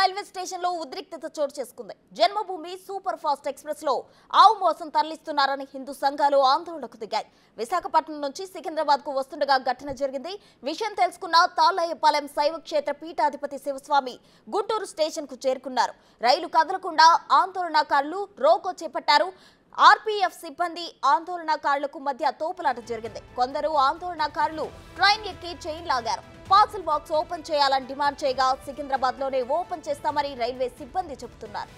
Railway station లో ఉద్రిక్తత చోటు చేసుకుంది. జన్మభూమి సూపర్ ఫాస్ట్ ఎక్స్ప్రెస్ లో ఆవు మోసం తరలిస్తున్నారని హిందూ సంఘాలు ఆందోళనకు దిగాయి. విశాఖపట్నం నుంచి సికింద్రాబాద్ కు వస్తుండగా ఘటన జరిగింది. విషయం తెలుసుకున్న తాళ్ళయ్యపాలెం శైవ క్షేత్ర పీఠాధిపతి శివస్వామి గుంటూరు స్టేషన్ కు చేరుకున్నారు. రైలు కదలకుండా ఆందోళనకారులు రోకో చేపట్టారు. ఆర్పీఎఫ్ సిబ్బంది ఆందోళనకారులకు మధ్య తోపులాట జరిగింది. కొందరు ఆందోళనకారులు ట్రైన్ ఎక్కి చైన్ లాగారు. పార్సల్ బాక్స్ ఓపెన్ చేయాలని డిమాండ్ చేయగా సికింద్రాబాద్ లోనే ఓపెన్ చేస్తామని రైల్వే సిబ్బంది చెబుతున్నారు.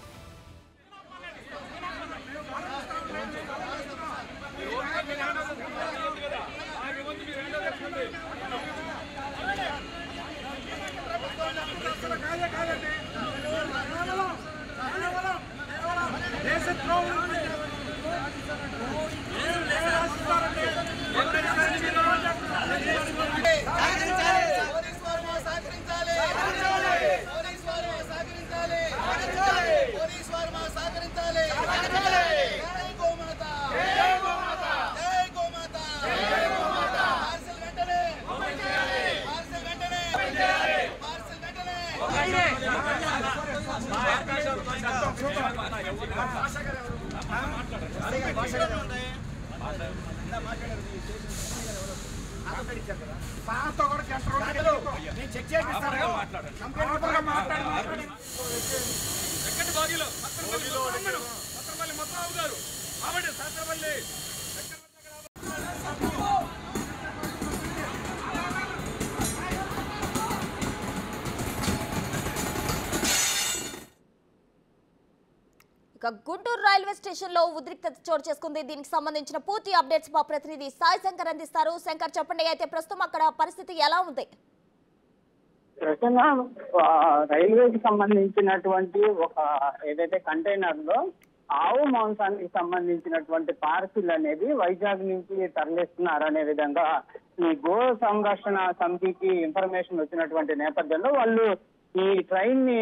గుంటూరు రైల్వే స్టేషన్ లో ఉద్రిక్తత చోటు చేసుకుంది. దీనికి సంబంధించిన పూర్తి అప్డేట్స్ మా ప్రతినిధి సాయి శంకర్ అందిస్తారు. శంకర్, చెప్పండి, అయితే ప్రస్తుతం అక్కడ పరిస్థితి ఎలా ఉంది? రైల్వేకి సంబంధించినటువంటి ఒక ఏదైతే కంటైనర్ లో ఆవు మాంసానికి సంబంధించినటువంటి పార్సిల్ అనేది వైజాగ్ నుంచి తరలిస్తున్నారు అనే విధంగా ఈ గో సంరక్షణ సమితికి ఇన్ఫర్మేషన్ వచ్చినటువంటి నేపథ్యంలో వాళ్ళు ఈ ట్రైన్ ని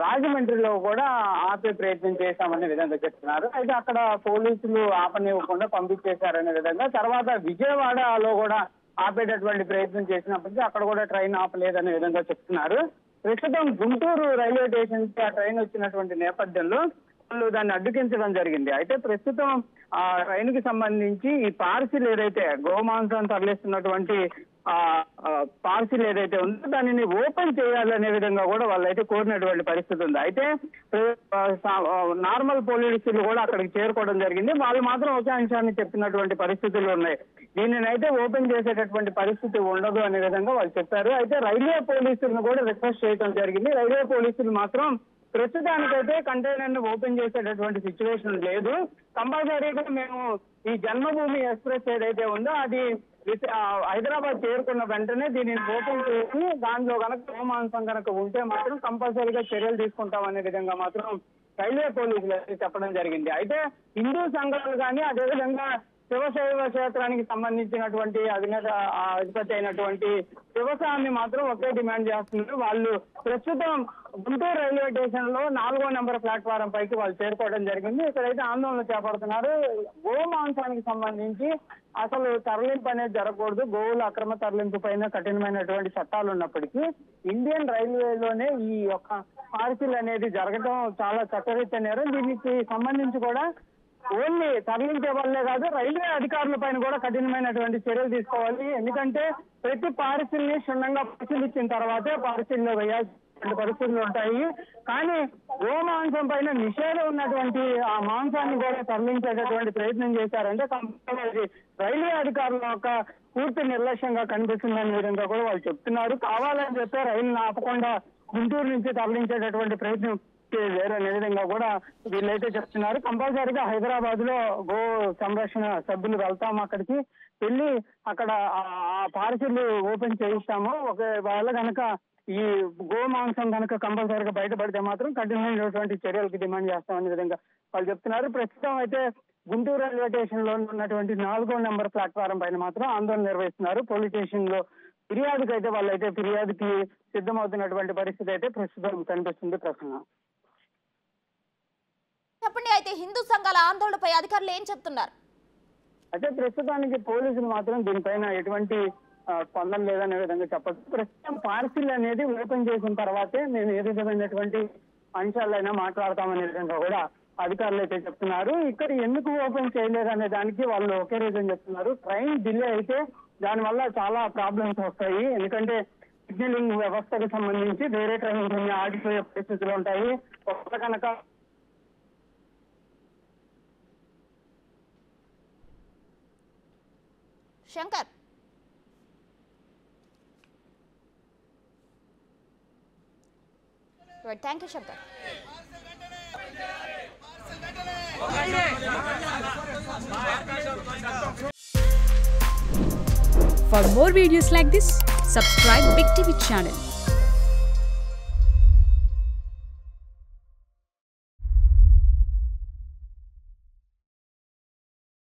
రాజమండ్రిలో కూడా ఆపే ప్రయత్నం చేశామనే విధంగా చెప్తున్నారు. అయితే అక్కడ పోలీసులు ఆపనివ్వకుండా పంపించేశారనే విధంగా, తర్వాత విజయవాడలో కూడా ఆపేటటువంటి ప్రయత్నం చేసినప్పటికీ అక్కడ కూడా ట్రైన్ ఆపలేదనే విధంగా చెప్తున్నారు. ప్రస్తుతం గుంటూరు రైల్వే స్టేషన్ కి ఆ ట్రైన్ వచ్చినటువంటి నేపథ్యంలో వాళ్ళు దాన్ని అడ్డుకించడం జరిగింది. అయితే ప్రస్తుతం ఆ ట్రైన్ కి సంబంధించి ఈ పార్సిల్ ఏదైతే గోమాంసం తరలిస్తున్నటువంటి పార్సిల్ ఏదైతే ఉందో దానిని ఓపెన్ చేయాలనే విధంగా కూడా వాళ్ళైతే కోరినటువంటి పరిస్థితి ఉంది. అయితే నార్మల్ పోలీసులు కూడా అక్కడికి చేరుకోవడం జరిగింది. వాళ్ళు మాత్రం ఒకే అంశాన్ని చెప్పినటువంటి పరిస్థితులు ఉన్నాయి. దీనిని అయితే ఓపెన్ చేసేటటువంటి పరిస్థితి ఉండదు అనే విధంగా వాళ్ళు చెప్పారు. అయితే రైల్వే పోలీసులను కూడా రిక్వెస్ట్ చేయడం జరిగింది. రైల్వే పోలీసులు మాత్రం ప్రస్తుతానికైతే కంటైనర్ ని ఓపెన్ చేసేటటువంటి సిచ్యువేషన్ లేదు, కంపల్సరీగా మేము ఈ జన్మభూమి ఎక్స్ప్రెస్ ఏదైతే ఉందో అది హైదరాబాద్ చేరుకున్న వెంటనే దీనిని ఓపెన్ చేసి దానిలో కనుక గోమాంసం కనుక ఉంటే మాత్రం కంపల్సరీగా చర్యలు తీసుకుంటామనే విధంగా మాత్రం రైల్వే పోలీసులు చెప్పడం జరిగింది. అయితే హిందూ సంఘాలు కానీ అదేవిధంగా శివశైవ క్షేత్రానికి సంబంధించినటువంటి అధిపతి అయినటువంటి శివస్వామి మాత్రం ఒకే డిమాండ్ చేస్తున్నారు. వాళ్ళు ప్రస్తుతం గుంటూరు రైల్వే స్టేషన్ లో 4వ నెంబర్ ప్లాట్ఫారం పైకి వాళ్ళు చేరుకోవడం జరిగింది. ఇక్కడైతే ఆందోళన చేపడుతున్నారు. గోమాంసానికి సంబంధించి అసలు తరలింపు అనేది జరగకూడదు, గోవుల అక్రమ తరలింపు పైన కఠినమైనటువంటి చట్టాలు ఉన్నప్పటికీ ఇండియన్ రైల్వేలోనే ఈ యొక్క పార్సిల్ అనేది జరగడం చాలా చట్టరీత్యా నేరం. దీనికి సంబంధించి కూడా ఓన్లీ తరలించే వాళ్ళే కాదు, రైల్వే అధికారుల పైన కూడా కఠినమైనటువంటి చర్యలు తీసుకోవాలి. ఎందుకంటే ప్రతి పార్సిల్ ని క్షుణ్ణంగా పరిశీలించిన తర్వాతే పార్సిల్లో వేయాల్సిన పరిస్థితులు ఉంటాయి. కానీ గోమాంసం పైన నిషేధం ఉన్నటువంటి ఆ మాంసాన్ని కూడా తరలించేటటువంటి ప్రయత్నం చేశారంటే కంపల్సరీ రైల్వే అధికారుల యొక్క పూర్తి నిర్లక్ష్యంగా కనిపిస్తుందనే విధంగా కూడా వాళ్ళు చెప్తున్నారు. కావాలని చెప్పి రైలును ఆపకుండా గుంటూరు నుంచి తరలించేటటువంటి ప్రయత్నం వేరనే విధంగా కూడా వీళ్ళైతే చెప్తున్నారు. కంపల్సరీగా హైదరాబాద్ లో గో సంరక్షణ సభ్యులు వెళ్తాము, అక్కడికి వెళ్ళి అక్కడ ఆ పార్సిల్ ఓపెన్ చేయిస్తాము. ఒకవేళ కనుక ఈ గోమాంసం కనుక కంపల్సరీగా బయటపడితే మాత్రం కఠినమైనటువంటి చర్యలకు డిమాండ్ చేస్తామనే విధంగా వాళ్ళు చెప్తున్నారు. ప్రస్తుతం అయితే గుంటూరు రైల్వే స్టేషన్ లో ఉన్నటువంటి 4వ నెంబర్ ప్లాట్ఫారం పైన మాత్రం ఆందోళన నిర్వహిస్తున్నారు. పోలీస్ స్టేషన్ లో ఫిర్యాదుకు అయితే వాళ్ళైతే ఫిర్యాదుకి సిద్ధమవుతున్నటువంటి పరిస్థితి అయితే ప్రస్తుతం కనిపిస్తుంది. ప్రసన్న, చెప్పండి, అయితే హిందూ సంఘాల ఆందోళనపై అధికారులు ఏం చెప్తున్నారు? అయితే ప్రస్తుతానికి పోలీసులు మాత్రం దీనిపైన ఎటువంటి స్పందన లేదనే విధంగా చెప్పచ్చు. ప్రస్తుతం పార్సిల్ అనేది ఓపెన్ చేసిన తర్వాతే మేము ఏ విధమైనటువంటి అంశాలైనా మాట్లాడతామనే విధంగా కూడా అధికారులు అయితే చెప్తున్నారు. ఇక్కడ ఎందుకు ఓపెన్ చేయలేదు అనే దానికి వాళ్ళు ఒకే రీజన్ చెప్తున్నారు. ట్రైన్ డిలే అయితే దానివల్ల చాలా ప్రాబ్లమ్స్ వస్తాయి. ఎందుకంటే సిగ్నలింగ్ వ్యవస్థకు సంబంధించి వేరే ట్రైన్ కొన్ని ఆగిపోయే పరిస్థితులు ఉంటాయి. ఒక కనుక Shankar thank you Shankar. For more videos like this, subscribe Big TV channel.